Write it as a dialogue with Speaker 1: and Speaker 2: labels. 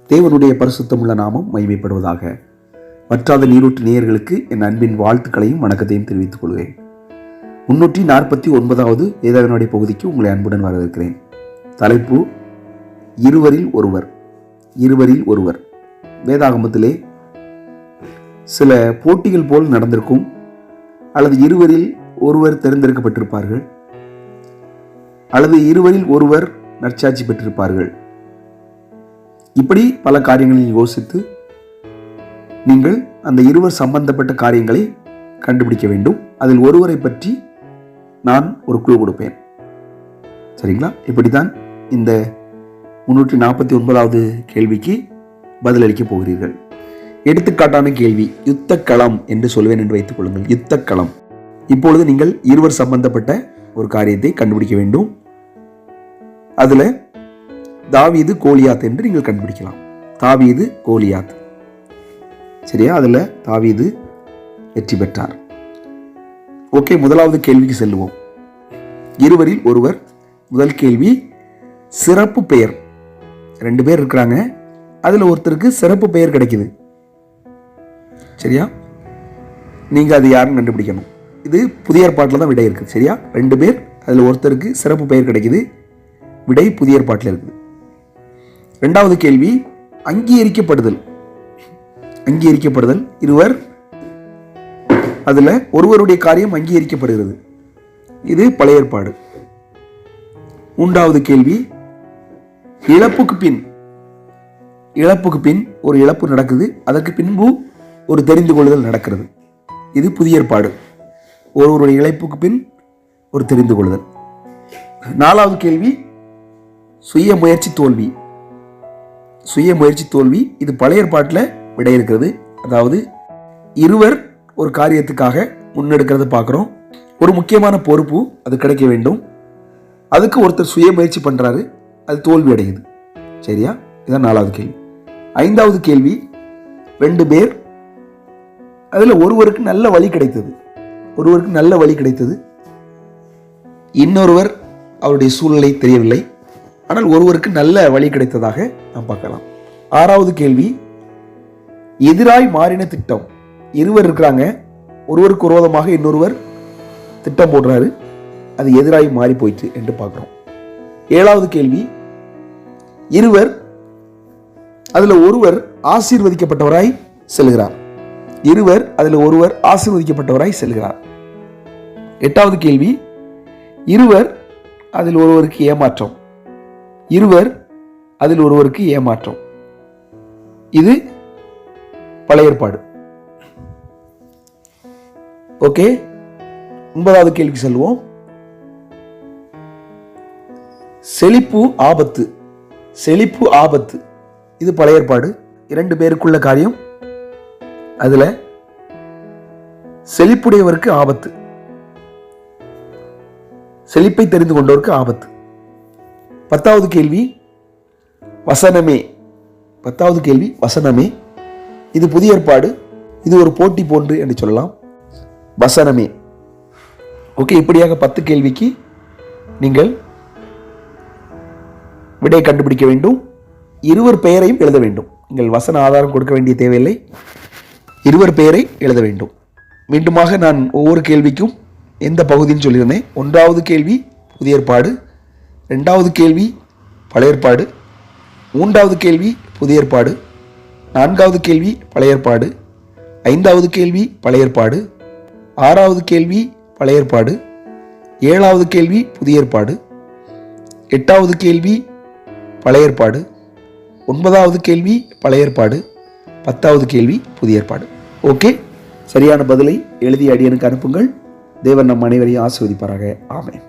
Speaker 1: தேவனுடைய பரிசுத்தமுள்ள நாமம் மகிமைப்படுவதாக. வற்றாத நீரூற்று நேயர்களுக்கு என் அன்பின் வாழ்த்துக்களையும் வணக்கத்தையும் தெரிவித்துக் கொள்வேன். 349வது வேதாகமனுடைய பகுதிக்கு உங்களை அன்புடன் வரவேற்கிறேன். தலைப்பு இருவரில் ஒருவர். இருவரில் ஒருவர். வேதாகமத்திலே சில போட்டிகள் போல் நடந்திருக்கும், அல்லது இருவரில் ஒருவர் தேர்ந்தெடுக்கப்பட்டிருப்பார்கள், அல்லது இருவரில் ஒருவர் நற்சாட்சி பெற்றிருப்பார்கள். இப்படி பல காரியங்களில் யோசித்து நீங்கள் அந்த இருவர் சம்பந்தப்பட்ட காரியங்களை கண்டுபிடிக்க வேண்டும். அதில் ஒருவரை பற்றி நான் ஒரு குழு கொடுப்பேன். சரிங்களா? இப்படித்தான் இந்த 349வது கேள்விக்கு பதிலளிக்கப் போகிறீர்கள். எடுத்துக்காட்டான கேள்வி, யுத்த களம் என்று சொல்வேன் என்று வைத்துக் கொள்ளுங்கள். யுத்த களம். இப்பொழுது நீங்கள் இருவர் சம்பந்தப்பட்ட ஒரு காரியத்தை கண்டுபிடிக்க வேண்டும். அதுல தாவீது கோலியாத் என்று நீங்கள் கண்டுபிடிக்கலாம். தாவீது கோலியாத். சரியா? அதுல தாவீது வெற்றி பெற்றார். ஓகே, முதலாவது கேள்விக்கு செல்லுவோம். இருவரில் ஒருவர். முதல் கேள்வி, சிறப்பு பெயர். 2 பேர் இருக்கிறாங்க, அதுல ஒருத்தருக்கு சிறப்பு பெயர் கிடைக்குது. சரியா? நீங்க அது யாருன்னு கண்டுபிடிக்கணும். இது புதிய ஏற்பாட்டில் தான் விடை இருக்குது. சரியா? 2 பேர், அதுல ஒருத்தருக்கு சிறப்பு பெயர் கிடைக்குது. விடை புதிய ஏற்பாட்டில் இருக்குது. 2வது கேள்வி, அங்கீகரிக்கப்படுதல். அங்கீகரிக்கப்படுதல். இருவர், அதுல ஒருவருடைய காரியம் அங்கீகரிக்கப்படுகிறது. இது பழைய ஏற்பாடு. 3வது கேள்வி, இழப்புக்கு பின். இழப்புக்கு பின் ஒரு இழப்பு நடக்குது, அதற்கு பின்பு ஒரு தெரிந்து கொள்ளுதல் நடக்கிறது. இது புதிய ஏற்பாடு. ஒருவருடைய இழப்புக்கு பின் ஒரு தெரிந்து கொள்ளுதல். 4வது கேள்வி, சுய முயற்சி தோல்வி. சுய முயற்சி தோல்வி. இது பழைய ஏற்பாட்டில் விடை இருக்கிறது. அதாவது இருவர் ஒரு காரியத்துக்காக முன்னெடுக்கிறத பார்க்குறோம். ஒரு முக்கியமான பொறுப்பு அது கிடைக்க வேண்டும். அதுக்கு ஒருத்தர் சுய முயற்சி பண்றாரு, அது தோல்வி அடையுது. சரியா? இதுதான் 4வது கேள்வி. 5வது கேள்வி, 2 பேர், அதுல ஒருவருக்கு நல்ல வழி கிடைத்தது. ஒருவருக்கு நல்ல வழி கிடைத்தது, இன்னொருவர் அவருடைய சூழ்நிலை தெரியவில்லை, ஆனால் ஒருவருக்கு நல்ல வழி கிடைத்ததாக நாம் பார்க்கலாம். 6வது கேள்வி, எதிராய் மாறின திட்டம். இருவர் இருக்கிறாங்க, ஒருவருக்கு விரோதமாக இன்னொருவர் திட்டம் போடுறாரு, அது எதிராய் மாறி போயிற்று என்று பார்க்கிறோம். 7வது கேள்வி, இருவர், அதுல ஒருவர் ஆசீர்வதிக்கப்பட்டவராய் செல்கிறார். இருவர், அதுல ஒருவர் ஆசீர்வதிக்கப்பட்டவராய் செல்கிறார். 8வது கேள்வி, இருவர், அதில் ஒருவருக்கு ஏமாற்றம். இருவர், அதில் ஒருவருக்கு ஏமாற்றம். இது பழைய ஏற்பாடு. ஓகே, 9வது கேள்விக்கு செல்வோம். செழிப்பு ஆபத்து. செழிப்பு ஆபத்து. இது பழைய ஏற்பாடு. 2 பேருக்குள்ள காரியம். அதுல செழிப்புடையவருக்கு ஆபத்து, செழிப்பை தெரிந்து கொண்டவருக்கு ஆபத்து. 10வது கேள்வி, வசனமே. 10வது கேள்வி, வசனமே. இது புதிய ஏற்பாடு. இது ஒரு போட்டி போன்று என்று சொல்லலாம். வசனமே. ஓகே, இப்படியாக 10 கேள்விக்கு நீங்கள் விடை கண்டுபிடிக்க வேண்டும். இருவர் பெயரையும் எழுத வேண்டும். நீங்கள் வசன ஆதாரம் கொடுக்க வேண்டிய தேவையில்லை, இருவர் பெயரை எழுத வேண்டும். மீண்டுமாக நான் ஒவ்வொரு கேள்விக்கும் எந்த பகுதின்னு சொல்லியிருந்தேன். 1வது கேள்வி புதிய ஏற்பாடு, 2வது கேள்வி பழைய ஏற்பாடு, 3வது கேள்வி புதிய ஏற்பாடு, 4வது கேள்வி பழைய ஏற்பாடு, 5வது கேள்வி பழைய ஏற்பாடு, 6வது கேள்வி பழைய ஏற்பாடு, 7வது கேள்வி புதிய ஏற்பாடு, 8வது கேள்வி பழைய ஏற்பாடு, 9வது கேள்வி பழைய ஏற்பாடு, 10வது கேள்வி புதிய ஏற்பாடு. ஓகே, சரியான பதிலை எழுதி அடியனுக்கு அனுப்புங்கள். தேவன் நம் அனைவரையும் ஆசீர்வதிப்பாராக. ஆமென்.